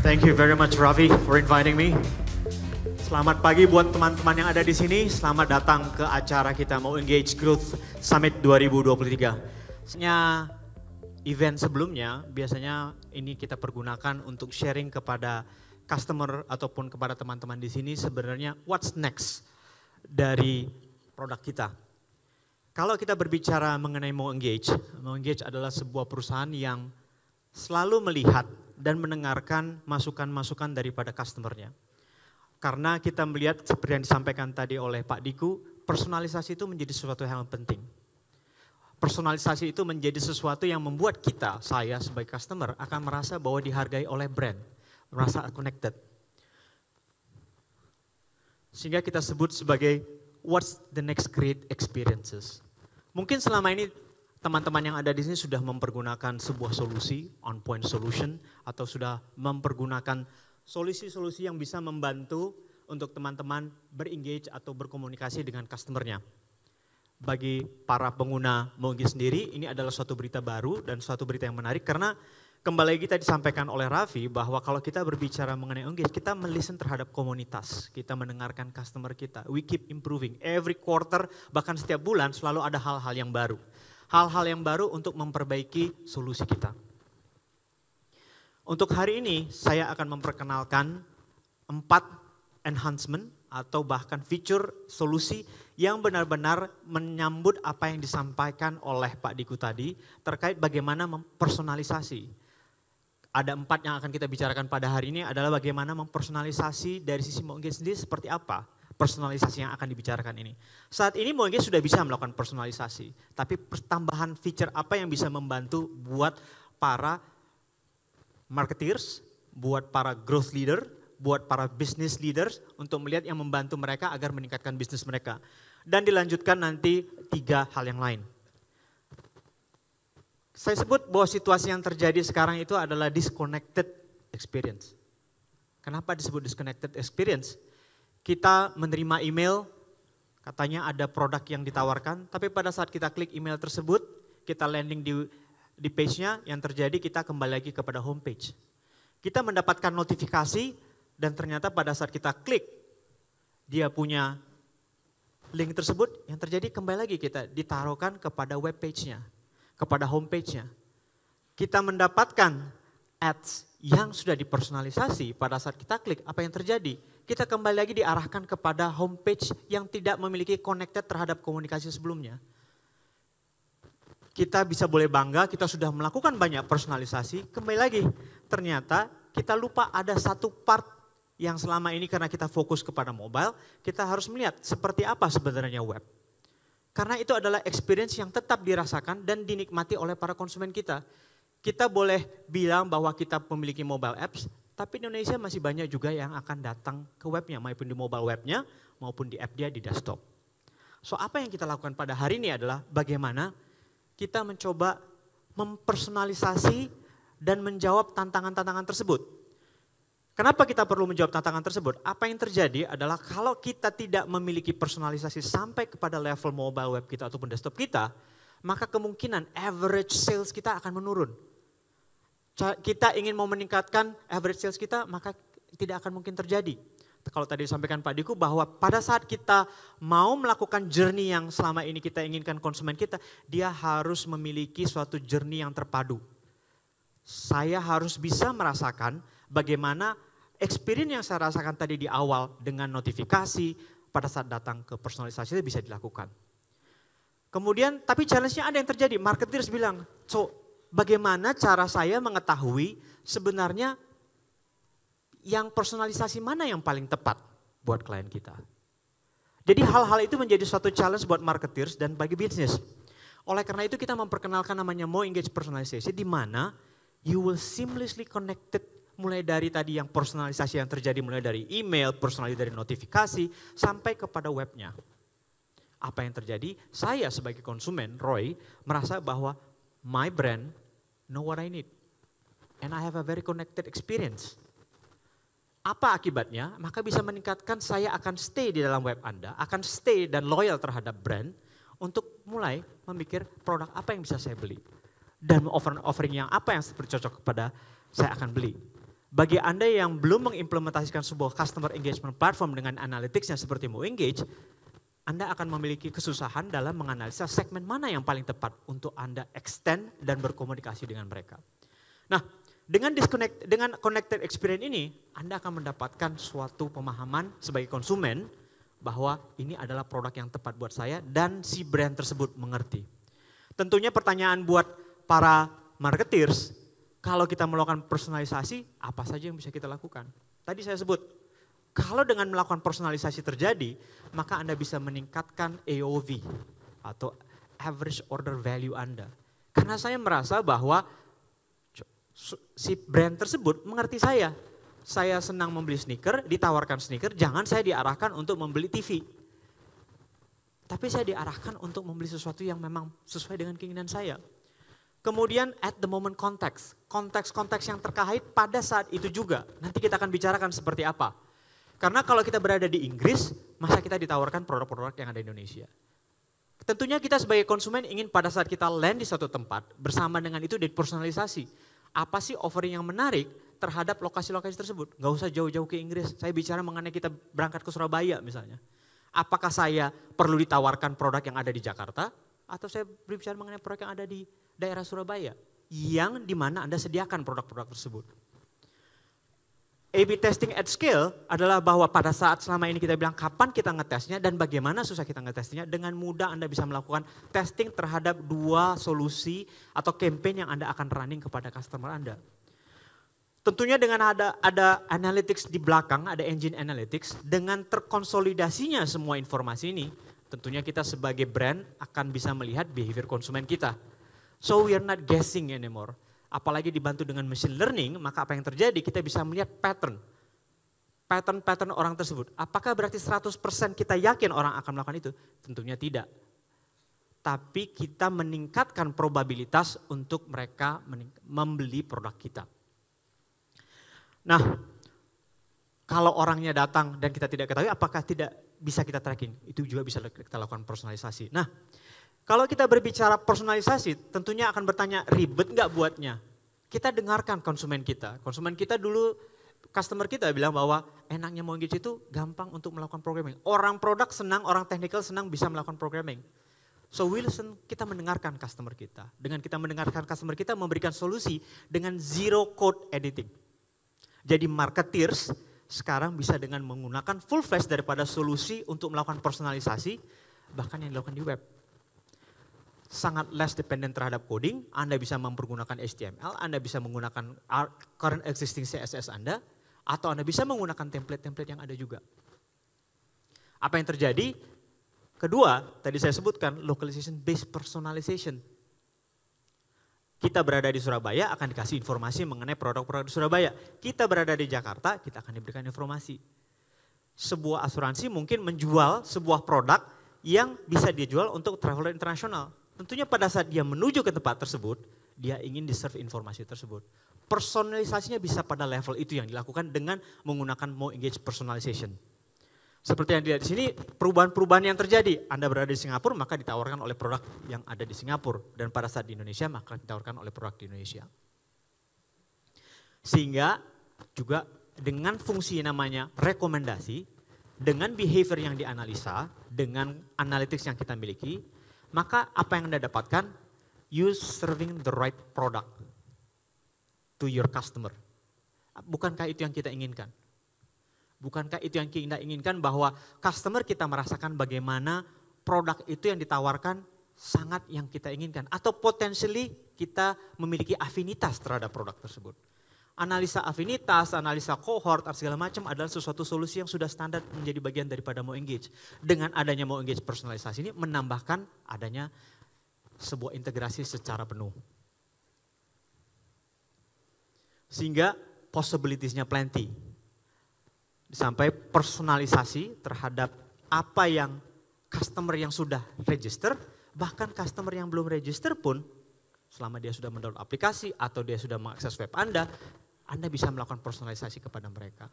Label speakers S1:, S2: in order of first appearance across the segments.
S1: Thank you very much Raffi for inviting me. Selamat pagi buat teman-teman yang ada di sini. Selamat datang ke acara kita Mo Engage Growth Summit 2023. Sebenarnya event sebelumnya biasanya ini kita pergunakan untuk sharing kepada customer ataupun kepada teman-teman di sini sebenarnya what's next dari produk kita. Kalau kita berbicara mengenai Mo Engage adalah sebuah perusahaan yang selalu melihat dan mendengarkan masukan-masukan daripada customernya. Karena kita melihat seperti yang disampaikan tadi oleh Pak Diku, personalisasi itu menjadi sesuatu yang penting. Personalisasi itu menjadi sesuatu yang membuat kita, saya sebagai customer akan merasa bahwa dihargai oleh brand, merasa connected. Sehingga kita sebut sebagai what's the next great experiences. Mungkin selama ini teman-teman yang ada di sini sudah mempergunakan sebuah solusi, on point solution, atau sudah mempergunakan solusi-solusi yang bisa membantu untuk teman-teman berengage atau berkomunikasi dengan customernya. Bagi para pengguna Mo Engage sendiri, ini adalah suatu berita baru dan suatu berita yang menarik karena kembali lagi tadi disampaikan oleh Raffi bahwa kalau kita berbicara mengenai Engage, kita melisten terhadap komunitas, kita mendengarkan customer kita, we keep improving. Every quarter, bahkan setiap bulan selalu ada hal-hal yang baru. Hal-hal yang baru untuk memperbaiki solusi kita. Untuk hari ini saya akan memperkenalkan 4 enhancement atau bahkan feature solusi yang benar-benar menyambut apa yang disampaikan oleh Pak Diku tadi terkait bagaimana mempersonalisasi. Ada 4 yang akan kita bicarakan pada hari ini adalah bagaimana mempersonalisasi dari sisi Mo Engage sendiri seperti apa personalisasi yang akan dibicarakan ini. Saat ini Mo Engage sudah bisa melakukan personalisasi, tapi tambahan feature apa yang bisa membantu buat para marketeers, buat para growth leader, buat para business leaders untuk melihat yang membantu mereka agar meningkatkan bisnis mereka. Dan dilanjutkan nanti 3 hal yang lain. Saya sebut bahwa situasi yang terjadi sekarang itu adalah disconnected experience. Kenapa disebut disconnected experience? Kita menerima email, katanya ada produk yang ditawarkan, tapi pada saat kita klik email tersebut, kita landing di page-nya, yang terjadi kita kembali lagi kepada homepage. Kita mendapatkan notifikasi dan ternyata pada saat kita klik, dia punya link tersebut, yang terjadi kembali lagi kita ditaruhkan kepada web page-nya, kepada homepage-nya. Kita mendapatkan ads yang sudah dipersonalisasi pada saat kita klik, apa yang terjadi? Kita kembali lagi diarahkan kepada homepage yang tidak memiliki connected terhadap komunikasi sebelumnya. Kita bisa boleh bangga, kita sudah melakukan banyak personalisasi, kembali lagi ternyata kita lupa ada satu part yang selama ini karena kita fokus kepada mobile, kita harus melihat seperti apa sebenarnya web. Karena itu adalah experience yang tetap dirasakan dan dinikmati oleh para konsumen kita. Kita boleh bilang bahwa kita memiliki mobile apps, tapi di Indonesia masih banyak juga yang akan datang ke webnya, maupun di mobile webnya, maupun di app dia di desktop. So apa yang kita lakukan pada hari ini adalah bagaimana kita mencoba mempersonalisasi dan menjawab tantangan-tantangan tersebut. Kenapa kita perlu menjawab tantangan tersebut? Apa yang terjadi adalah kalau kita tidak memiliki personalisasi sampai kepada level mobile web kita ataupun desktop kita, maka kemungkinan average sales kita akan menurun. Kita ingin mau meningkatkan average sales kita, maka tidak akan mungkin terjadi. Kalau tadi disampaikan Pak Diku bahwa pada saat kita mau melakukan journey yang selama ini kita inginkan konsumen kita, dia harus memiliki suatu journey yang terpadu. Saya harus bisa merasakan bagaimana experience yang saya rasakan tadi di awal dengan notifikasi pada saat datang ke personalisasi itu bisa dilakukan. Kemudian tapi challenge-nya ada yang terjadi, marketers bilang, so bagaimana cara saya mengetahui sebenarnya yang personalisasi mana yang paling tepat buat klien kita. Jadi hal-hal itu menjadi suatu challenge buat marketers dan bagi bisnis. Oleh karena itu kita memperkenalkan namanya Mo Engage Personalization di mana you will seamlessly connected mulai dari tadi yang personalisasi yang terjadi mulai dari email, personalisasi dari notifikasi sampai kepada webnya. Apa yang terjadi? Saya sebagai konsumen, Roy, merasa bahwa my brand know what I need. And I have a very connected experience. Apa akibatnya? Maka bisa meningkatkan saya akan stay di dalam web Anda, akan stay dan loyal terhadap brand untuk mulai memikir produk apa yang bisa saya beli. Dan offering yang apa yang bercocok kepada saya akan beli. Bagi Anda yang belum mengimplementasikan sebuah customer engagement platform dengan analytics-nya seperti MoEngage, Anda akan memiliki kesusahan dalam menganalisa segmen mana yang paling tepat untuk Anda extend dan berkomunikasi dengan mereka. Nah, dengan connected experience ini, Anda akan mendapatkan suatu pemahaman sebagai konsumen bahwa ini adalah produk yang tepat buat saya dan si brand tersebut mengerti. Tentunya pertanyaan buat para marketers, kalau kita melakukan personalisasi, apa saja yang bisa kita lakukan? Tadi saya sebut, kalau dengan melakukan personalisasi terjadi, maka Anda bisa meningkatkan AOV atau average order value Anda. Karena saya merasa bahwa si brand tersebut mengerti saya. Saya senang membeli sneaker, ditawarkan sneaker, jangan saya diarahkan untuk membeli TV. Tapi saya diarahkan untuk membeli sesuatu yang memang sesuai dengan keinginan saya. Kemudian at the moment context, konteks-konteks yang terkait pada saat itu juga. Nanti kita akan bicarakan seperti apa. Karena kalau kita berada di Inggris, masa kita ditawarkan produk-produk yang ada di Indonesia. Tentunya kita sebagai konsumen ingin pada saat kita land di suatu tempat, bersama dengan itu dipersonalisasi. Apa sih offering yang menarik terhadap lokasi-lokasi tersebut? Gak usah jauh-jauh ke Inggris, saya bicara mengenai kita berangkat ke Surabaya misalnya. Apakah saya perlu ditawarkan produk yang ada di Jakarta? Atau saya berbicara mengenai produk yang ada di daerah Surabaya? Yang dimana Anda sediakan produk-produk tersebut. A/B testing at scale adalah bahwa pada saat selama ini kita bilang kapan kita ngetesnya dan bagaimana susah kita ngetesnya, dengan mudah Anda bisa melakukan testing terhadap 2 solusi atau campaign yang Anda akan running kepada customer Anda. Tentunya dengan ada analytics di belakang, ada engine analytics, dengan terkonsolidasinya semua informasi ini, tentunya kita sebagai brand akan bisa melihat behavior konsumen kita. So we are not guessing anymore. Apalagi dibantu dengan machine learning, maka apa yang terjadi? Kita bisa melihat pattern orang tersebut. Apakah berarti 100% kita yakin orang akan melakukan itu? Tentunya tidak. Tapi kita meningkatkan probabilitas untuk mereka membeli produk kita. Nah, kalau orangnya datang dan kita tidak ketahui, apakah tidak bisa kita tracking? Itu juga bisa kita lakukan personalisasi. Nah, kalau kita berbicara personalisasi, tentunya akan bertanya ribet nggak buatnya? Kita dengarkan konsumen kita. Konsumen kita dulu, customer kita bilang bahwa enaknya MoEngage itu gampang untuk melakukan programming. Orang produk senang, orang technical senang bisa melakukan programming. So we listen, kita mendengarkan customer kita. Dengan kita mendengarkan customer kita, memberikan solusi dengan zero code editing. Jadi marketeers sekarang bisa dengan menggunakan full flash daripada solusi untuk melakukan personalisasi, bahkan yang dilakukan di web. Sangat less dependent terhadap coding, Anda bisa mempergunakan HTML, Anda bisa menggunakan current existing CSS Anda, atau Anda bisa menggunakan template-template yang ada juga. Apa yang terjadi? Kedua, tadi saya sebutkan localization based personalization. Kita berada di Surabaya akan dikasih informasi mengenai produk-produk di Surabaya. Kita berada di Jakarta, kita akan diberikan informasi. Sebuah asuransi mungkin menjual sebuah produk yang bisa dijual untuk traveler internasional. Tentunya pada saat dia menuju ke tempat tersebut, dia ingin di-serve informasi tersebut. Personalisasinya bisa pada level itu yang dilakukan dengan menggunakan MoEngage personalization. Seperti yang dilihat di sini, perubahan-perubahan yang terjadi. Anda berada di Singapura, maka ditawarkan oleh produk yang ada di Singapura. Dan pada saat di Indonesia, maka ditawarkan oleh produk di Indonesia. Sehingga juga dengan fungsi namanya rekomendasi, dengan behavior yang dianalisa, dengan analytics yang kita miliki, maka apa yang Anda dapatkan? You serving the right product to your customer. Bukankah itu yang kita inginkan? Bukankah itu yang kita inginkan bahwa customer kita merasakan bagaimana produk itu yang ditawarkan sangat yang kita inginkan. Atau potentially kita memiliki afinitas terhadap produk tersebut. Analisa afinitas, analisa cohort, segala macam adalah sesuatu solusi yang sudah standar menjadi bagian daripada MoEngage. Dengan adanya MoEngage personalisasi ini menambahkan adanya sebuah integrasi secara penuh. Sehingga possibilities-nya plenty. Sampai personalisasi terhadap apa yang customer yang sudah register, bahkan customer yang belum register pun, selama dia sudah mendownload aplikasi atau dia sudah mengakses web Anda bisa melakukan personalisasi kepada mereka.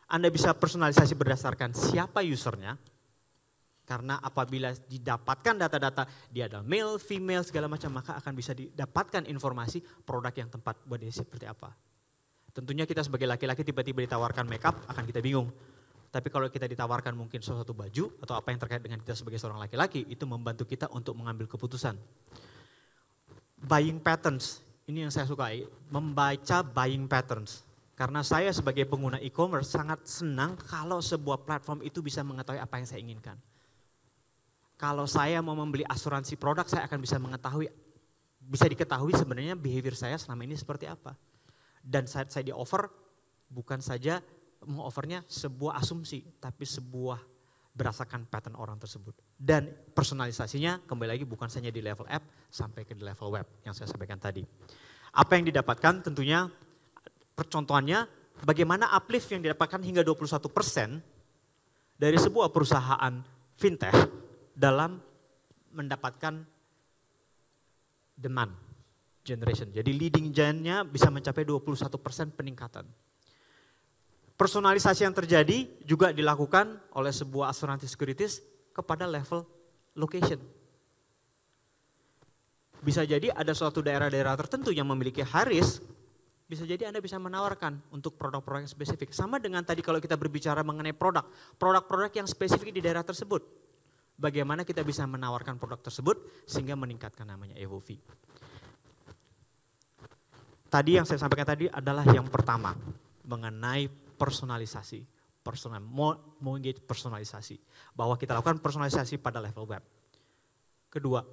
S1: Anda bisa personalisasi berdasarkan siapa usernya, karena apabila didapatkan data-data, dia ada male, female, segala macam, maka akan bisa didapatkan informasi produk yang tepat buat dia seperti apa. Tentunya kita sebagai laki-laki tiba-tiba ditawarkan makeup akan kita bingung. Tapi kalau kita ditawarkan mungkin suatu baju atau apa yang terkait dengan kita sebagai seorang laki-laki, itu membantu kita untuk mengambil keputusan. Buying patterns, ini yang saya sukai, membaca buying patterns. Karena saya sebagai pengguna e-commerce sangat senang kalau sebuah platform itu bisa mengetahui apa yang saya inginkan. Kalau saya mau membeli asuransi produk, saya akan bisa diketahui sebenarnya behavior saya selama ini seperti apa. Dan saat saya di-offer, bukan saja meng-offernya sebuah asumsi, tapi sebuah berdasarkan pattern orang tersebut. Dan personalisasinya kembali lagi bukan saja di level app, sampai ke level web yang saya sampaikan tadi. Apa yang didapatkan tentunya, percontohannya bagaimana uplift yang didapatkan hingga 21% dari sebuah perusahaan fintech dalam mendapatkan demand generation. Jadi leading gen-nya bisa mencapai 21% peningkatan. Personalisasi yang terjadi juga dilakukan oleh sebuah asuransi sekuritis kepada level location. Bisa jadi ada suatu daerah-daerah tertentu yang memiliki high risk, bisa jadi Anda bisa menawarkan untuk produk-produk yang spesifik. Sama dengan tadi kalau kita berbicara mengenai produk-produk yang spesifik di daerah tersebut. Bagaimana kita bisa menawarkan produk tersebut sehingga meningkatkan namanya EVOV. Tadi yang saya sampaikan tadi adalah yang pertama mengenai personalisasi. Mau engage personalisasi. Bahwa kita lakukan personalisasi pada level web. Kedua,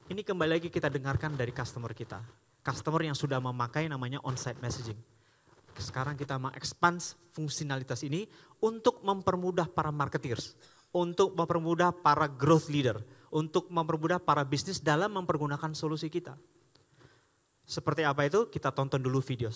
S1: ini kembali lagi kita dengarkan dari customer kita. Customer yang sudah memakai namanya on-site messaging. Sekarang kita mengekspand fungsionalitas ini untuk mempermudah para marketeers. Untuk mempermudah para growth leader, untuk mempermudah para bisnis dalam mempergunakan solusi kita. Seperti apa itu? Kita tonton dulu video.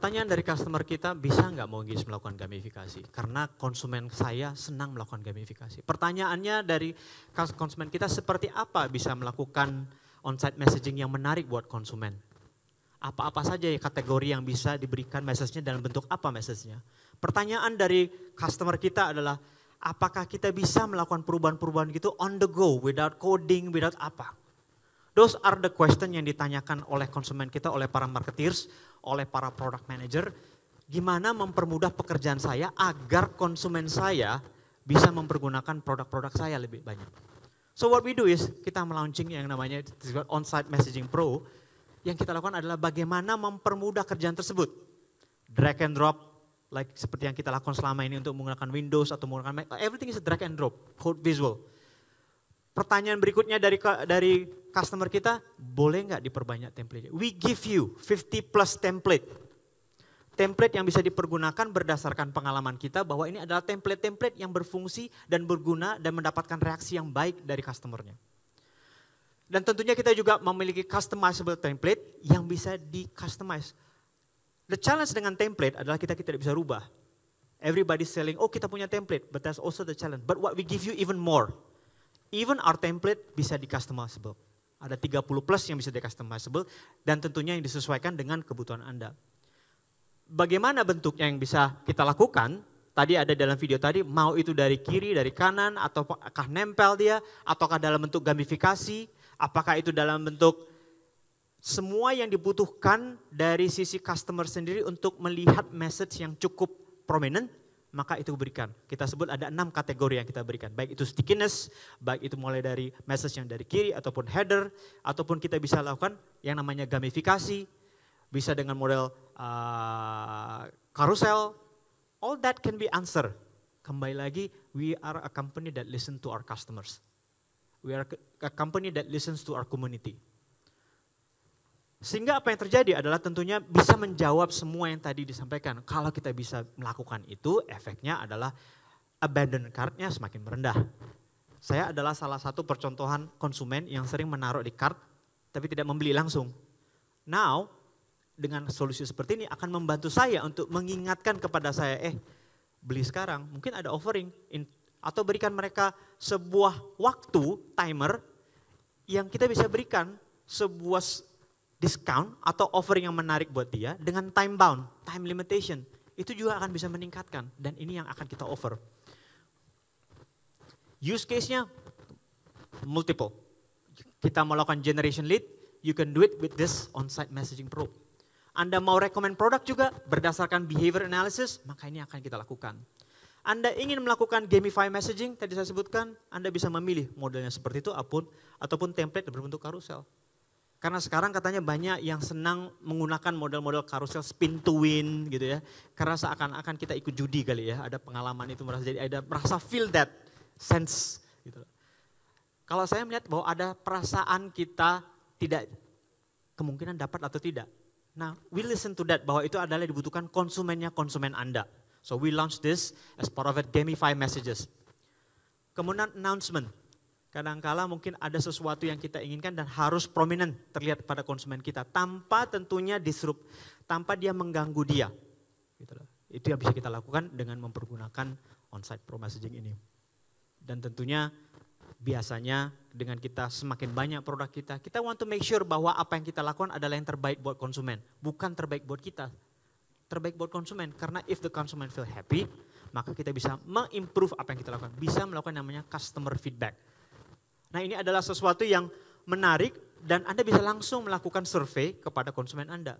S1: Pertanyaan dari customer kita, bisa nggak mau engage melakukan gamifikasi? Karena konsumen saya senang melakukan gamifikasi. Pertanyaannya dari konsumen kita, seperti apa bisa melakukan on-site messaging yang menarik buat konsumen? Apa-apa saja ya kategori yang bisa diberikan message-nya dalam bentuk apa message-nya? Pertanyaan dari customer kita adalah, apakah kita bisa melakukan perubahan-perubahan gitu on the go, without coding, without apa? Those are the question yang ditanyakan oleh konsumen kita, oleh para marketeers, oleh para product manager. Gimana mempermudah pekerjaan saya agar konsumen saya bisa mempergunakan produk-produk saya lebih banyak. So what we do is, kita melaunching yang namanya On-Site Messaging Pro. Yang kita lakukan adalah bagaimana mempermudah kerjaan tersebut. Drag and drop, like seperti yang kita lakukan selama ini untuk menggunakan Windows atau menggunakan Mac. Everything is a drag and drop, code visual. Pertanyaan berikutnya dari customer kita, boleh nggak diperbanyak template? We give you 50 plus template. Template yang bisa dipergunakan berdasarkan pengalaman kita bahwa ini adalah template-template yang berfungsi dan berguna dan mendapatkan reaksi yang baik dari customernya. Dan tentunya kita juga memiliki customizable template yang bisa di-customize. The challenge dengan template adalah kita tidak bisa rubah. Everybody selling, oh kita punya template, but that's also the challenge. But what we give you even more. Even our template bisa di-customizable. Ada 30 plus yang bisa di-customizable dan tentunya yang disesuaikan dengan kebutuhan Anda. Bagaimana bentuknya yang bisa kita lakukan? Tadi ada dalam video tadi, mau itu dari kiri, dari kanan, ataukah nempel dia, ataukah dalam bentuk gamifikasi, apakah itu dalam bentuk semua yang dibutuhkan dari sisi customer sendiri untuk melihat message yang cukup prominent, maka itu berikan. Kita sebut ada 6 kategori yang kita berikan. Baik itu stickiness, baik itu mulai dari message yang dari kiri ataupun header, ataupun kita bisa lakukan yang namanya gamifikasi, bisa dengan model carousel, all that can be answered. Kembali lagi, we are a company that listen to our customers. We are a company that listens to our community. Sehingga apa yang terjadi adalah tentunya bisa menjawab semua yang tadi disampaikan. Kalau kita bisa melakukan itu, efeknya adalah abandon cart-nya semakin merendah. Saya adalah salah satu percontohan konsumen yang sering menaruh di cart, tapi tidak membeli langsung. Now, dengan solusi seperti ini akan membantu saya untuk mengingatkan kepada saya, beli sekarang, mungkin ada offering, atau berikan mereka sebuah waktu, timer, yang kita bisa berikan sebuah discount atau offering yang menarik buat dia dengan time bound, time limitation. Itu juga akan bisa meningkatkan dan ini yang akan kita offer. Use case-nya multiple. Kita melakukan generation lead, you can do it with this on-site messaging pro. Anda mau rekomend produk juga berdasarkan behavior analysis, maka ini akan kita lakukan. Anda ingin melakukan gamify messaging, tadi saya sebutkan, Anda bisa memilih modelnya seperti itu ataupun template berbentuk karusel. Karena sekarang katanya banyak yang senang menggunakan model-model karusel spin to win gitu ya. Karena seakan-akan kita ikut judi kali ya, ada pengalaman itu merasa feel that sense gitu. Kalau saya melihat bahwa ada perasaan kita tidak kemungkinan dapat atau tidak. Nah, we listen to that bahwa itu adalah dibutuhkan konsumennya konsumen Anda. So we launch this as part of it, gamify messages. Kemudian announcement. Kadangkala mungkin ada sesuatu yang kita inginkan dan harus prominent terlihat pada konsumen kita tanpa tentunya disrupt, tanpa dia mengganggu dia. Gitu loh. Itu yang bisa kita lakukan dengan mempergunakan on-site pro messaging ini. Dan tentunya biasanya dengan kita semakin banyak produk kita want to make sure bahwa apa yang kita lakukan adalah yang terbaik buat konsumen. Bukan terbaik buat kita, terbaik buat konsumen. Karena if the consumer feel happy, maka kita bisa mengimprove apa yang kita lakukan. Bisa melakukan namanya customer feedback. Nah ini adalah sesuatu yang menarik dan Anda bisa langsung melakukan survei kepada konsumen Anda.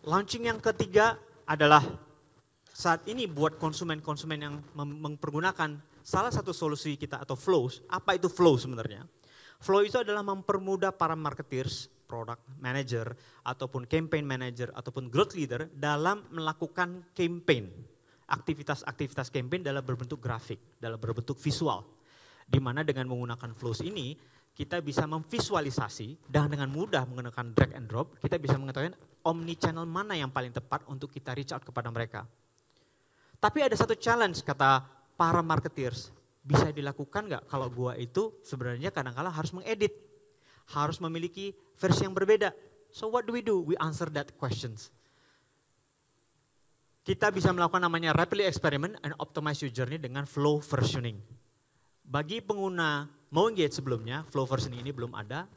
S1: Launching yang ketiga adalah saat ini buat konsumen-konsumen yang mempergunakan salah satu solusi kita atau flows. Apa itu flow sebenarnya? Flow itu adalah mempermudah para marketers, product manager, ataupun campaign manager, ataupun growth leader dalam melakukan campaign. Aktivitas-aktivitas campaign dalam berbentuk grafik, dalam berbentuk visual. Di mana dengan menggunakan flows ini, kita bisa memvisualisasi dan dengan mudah menggunakan drag and drop, kita bisa mengetahui omni channel mana yang paling tepat untuk kita reach out kepada mereka. Tapi ada satu challenge kata para marketers, bisa dilakukan nggak kalau gua itu sebenarnya kadang-kala harus mengedit, harus memiliki versi yang berbeda. So what do? We answer that questions. Kita bisa melakukan namanya rapidly experiment and optimize your journey dengan flow versioning. Bagi pengguna mau engage sebelumnya, flow versioning ini belum ada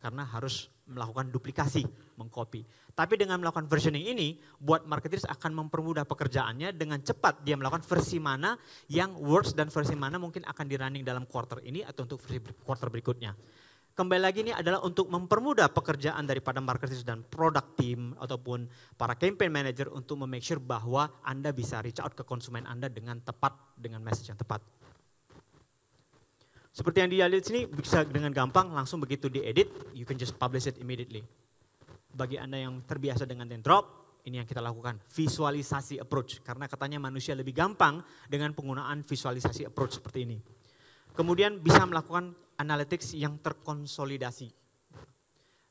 S1: karena harus melakukan duplikasi, mengcopy. Tapi dengan melakukan versioning ini, buat marketers akan mempermudah pekerjaannya dengan cepat dia melakukan versi mana yang works dan versi mana mungkin akan di-running dalam quarter ini atau untuk versi quarter berikutnya. Kembali lagi ini adalah untuk mempermudah pekerjaan daripada marketers dan product team ataupun para campaign manager untuk make sure bahwa Anda bisa reach out ke konsumen Anda dengan tepat, dengan message yang tepat. Seperti yang dilihat di sini bisa dengan gampang langsung begitu diedit, you can just publish it immediately. Bagi Anda yang terbiasa dengan drop, ini yang kita lakukan, visualisasi approach. Karena katanya manusia lebih gampang dengan penggunaan visualisasi approach seperti ini. Kemudian bisa melakukan analytics yang terkonsolidasi.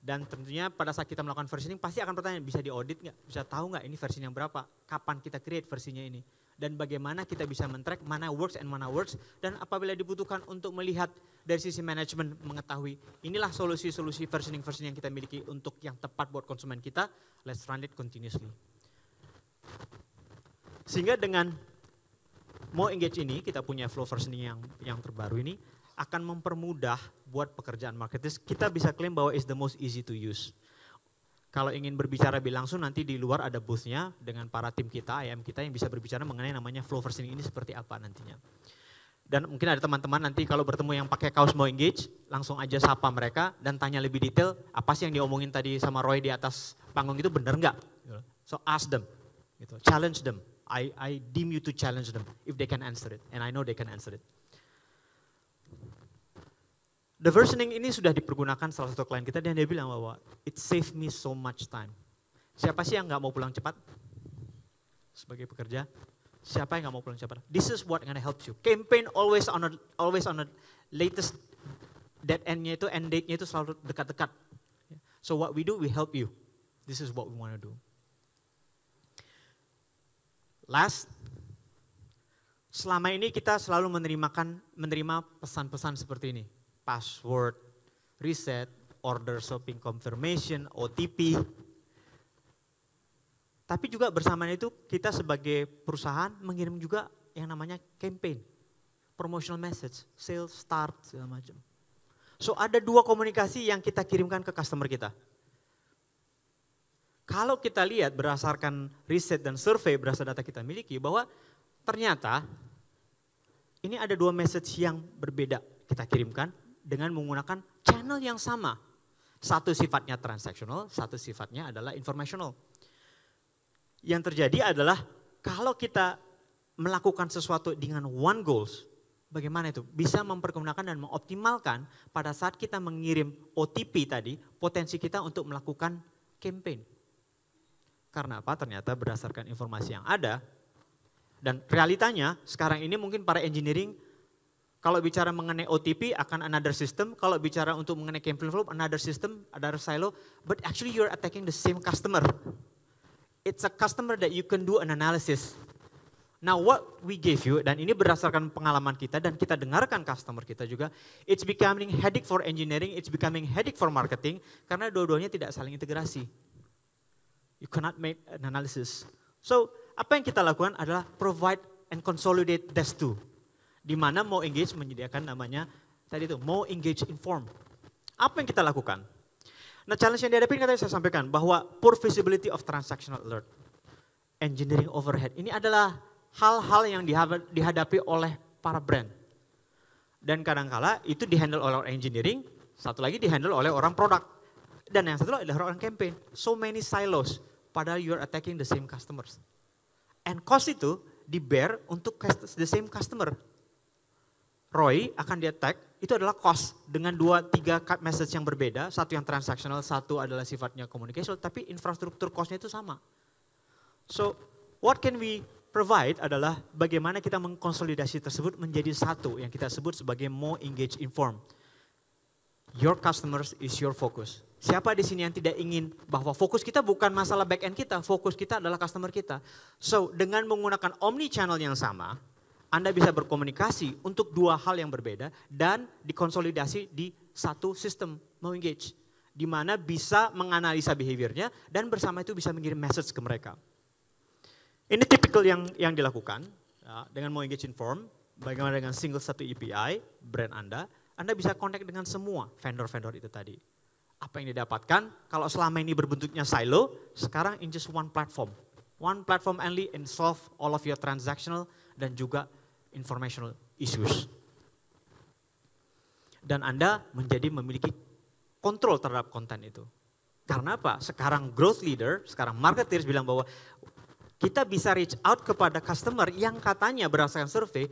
S1: Dan tentunya pada saat kita melakukan versioning pasti akan bertanya, bisa diaudit nggak? Bisa tahu nggak ini versinya yang berapa? Kapan kita create versinya ini? Dan bagaimana kita bisa men-track mana works and mana works. Dan apabila dibutuhkan untuk melihat dari sisi manajemen mengetahui inilah solusi-solusi versioning yang kita miliki untuk yang tepat buat konsumen kita, let's run it continuously. Sehingga dengan mau engage ini, kita punya flow versioning yang terbaru ini, akan mempermudah buat pekerjaan marketers. Kita bisa klaim bahwa is the most easy to use. Kalau ingin berbicara lebih langsung nanti di luar ada booth-nya dengan para tim kita, IM kita yang bisa berbicara mengenai namanya flow versioning ini seperti apa nantinya. Dan mungkin ada teman-teman nanti kalau bertemu yang pakai kaos mau engage, langsung aja sapa mereka dan tanya lebih detail apa sih yang diomongin tadi sama Roy di atas panggung itu benar nggak? So ask them, gitu. Challenge them. I deem you to challenge them if they can answer it, and I know they can answer it. The versioning ini sudah dipergunakan salah satu klien kita dan dia bilang bahwa it saved me so much time. Siapa sih yang nggak mau pulang cepat? Sebagai pekerja, siapa yang nggak mau pulang cepat? This is what gonna help you. Campaign always on the latest dead end-nya itu, end date-nya itu selalu dekat-dekat. So what we do, we help you. This is what we want to do. Last, selama ini kita selalu menerima pesan-pesan seperti ini. Password, reset, order shopping confirmation, OTP. Tapi juga bersamaan itu kita sebagai perusahaan mengirim juga yang namanya campaign, promotional message, sales start, segala macam. So ada dua komunikasi yang kita kirimkan ke customer kita. Kalau kita lihat berdasarkan riset dan survei berdasarkan data kita miliki bahwa ternyata ini ada dua message yang berbeda kita kirimkan dengan menggunakan channel yang sama. Satu sifatnya transactional, satu sifatnya adalah informational. Yang terjadi adalah kalau kita melakukan sesuatu dengan one goals, bagaimana itu? Bisa mempergunakan dan mengoptimalkan pada saat kita mengirim OTP tadi, potensi kita untuk melakukan campaign. Karena apa? Ternyata berdasarkan informasi yang ada, dan realitanya sekarang ini mungkin para engineering, kalau bicara mengenai OTP akan another system, kalau bicara untuk mengenai campaign flow, another system, another silo, but actually you're attacking the same customer. It's a customer that you can do an analysis. Now what we gave you, dan ini berdasarkan pengalaman kita dan kita dengarkan customer kita juga, it's becoming headache for engineering, it's becoming headache for marketing, karena dua-duanya tidak saling integrasi. You cannot make an analysis. So apa yang kita lakukan adalah provide and consolidate these two. Di mana Mo Engage menyediakan namanya, tadi itu, Mo Engage Inform. Apa yang kita lakukan? Nah challenge yang dihadapi katanya saya sampaikan bahwa poor visibility of transactional alert, engineering overhead, ini adalah hal-hal yang dihadapi oleh para brand. Dan kadangkala itu dihandle oleh orang engineering, satu lagi dihandle oleh orang produk. Dan yang satu lagi adalah orang campaign. So many silos, padahal you are attacking the same customers. And cost itu di-bear untuk the same customer. ROI akan di-attack, itu adalah cost dengan 2-3 message yang berbeda, satu yang transactional, satu adalah sifatnya communication, tapi infrastruktur cost-nya itu sama. So, what can we provide adalah bagaimana kita mengkonsolidasi tersebut menjadi satu yang kita sebut sebagai Mo Engage Inform. Your customers is your focus. Siapa di sini yang tidak ingin bahwa fokus kita bukan masalah back end kita, fokus kita adalah customer kita. So, dengan menggunakan omni channel yang sama, Anda bisa berkomunikasi untuk dua hal yang berbeda dan dikonsolidasi di satu sistem Mo Engage. Di mana bisa menganalisa behaviornya dan bersama itu bisa mengirim message ke mereka. Ini tipikal yang dilakukan ya, dengan Mo Engage Inform, bagaimana dengan single satu API, brand Anda bisa kontak dengan semua vendor-vendor itu tadi. Apa yang didapatkan, kalau selama ini berbentuknya silo, sekarang in just one platform. One platform only and solve all of your transactional dan juga informational issues. Dan Anda memiliki kontrol terhadap konten itu. Karena apa? Sekarang growth leader, sekarang marketers bilang bahwa kita bisa reach out kepada customer yang katanya berdasarkan survei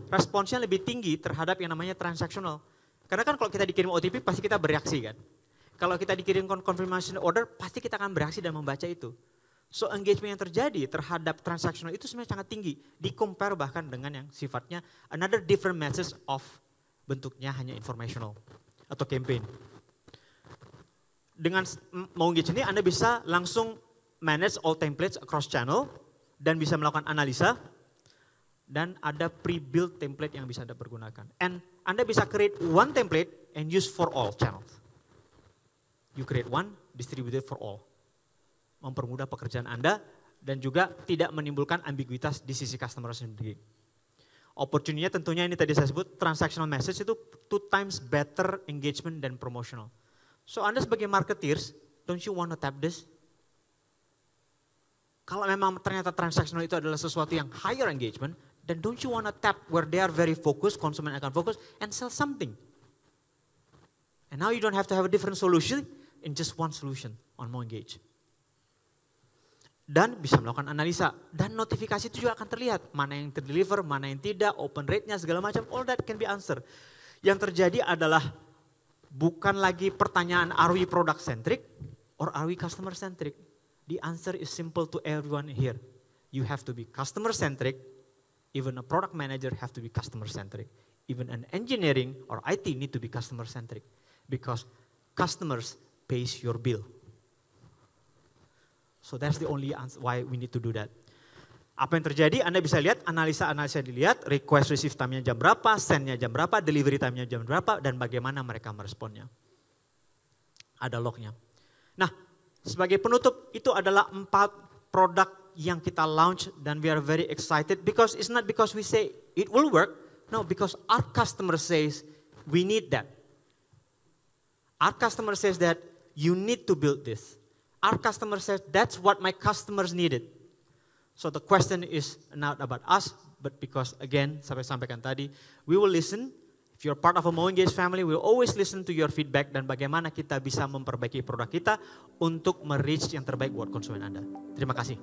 S1: responsnya lebih tinggi terhadap yang namanya transactional. Karena kan kalau kita dikirim OTP pasti kita bereaksi kan. Kalau kita dikirim confirmation order pasti kita akan bereaksi dan membaca itu. So engagement yang terjadi terhadap transactional itu sebenarnya sangat tinggi. Di-compare bahkan dengan yang sifatnya another different message of bentuknya hanya informational atau campaign. Dengan Mo Engage ini Anda bisa langsung manage all templates across channel dan bisa melakukan analisa dan ada pre-built template yang bisa Anda pergunakan. And Anda bisa create one template and use for all channels. You create one, distributed for all. Mempermudah pekerjaan Anda dan juga tidak menimbulkan ambiguitas di sisi customer sendiri. Opportunity-nya tentunya ini tadi saya sebut transactional message itu 2 times better engagement dan promotional. So Anda sebagai marketers, don't you want to tap this? Kalau memang ternyata transactional itu adalah sesuatu yang higher engagement, then don't you want to tap where they are very focused, konsumen akan fokus, and sell something. And now you don't have to have a different solution in just one solution on Mo Engage. Dan bisa melakukan analisa dan notifikasi itu juga akan terlihat mana yang terdeliver, mana yang tidak, open rate-nya segala macam, all that can be answered. Yang terjadi adalah bukan lagi pertanyaan are we product centric or are we customer centric. The answer is simple to everyone here. You have to be customer centric. Even a product manager have to be customer centric. Even an engineering or IT need to be customer centric. Because customers pays your bill. So that's the only answer why we need to do that. Apa yang terjadi, Anda bisa lihat, analisa-analisa dilihat, request receive time-nya jam berapa, send-nya jam berapa, delivery time-nya jam berapa, dan bagaimana mereka meresponnya. Ada log-nya. Nah, sebagai penutup, itu adalah 4 produk yang kita launch dan we are very excited because it's not because we say it will work, no, because our customer says we need that. Our customer says that you need to build this. Our customer says that's what my customers needed. So the question is not about us, but because again, saya sampaikan tadi, we will listen. If you're part of a Mo Engage family, we will always listen to your feedback dan bagaimana kita bisa memperbaiki produk kita untuk me-reach yang terbaik buat konsumen Anda. Terima kasih.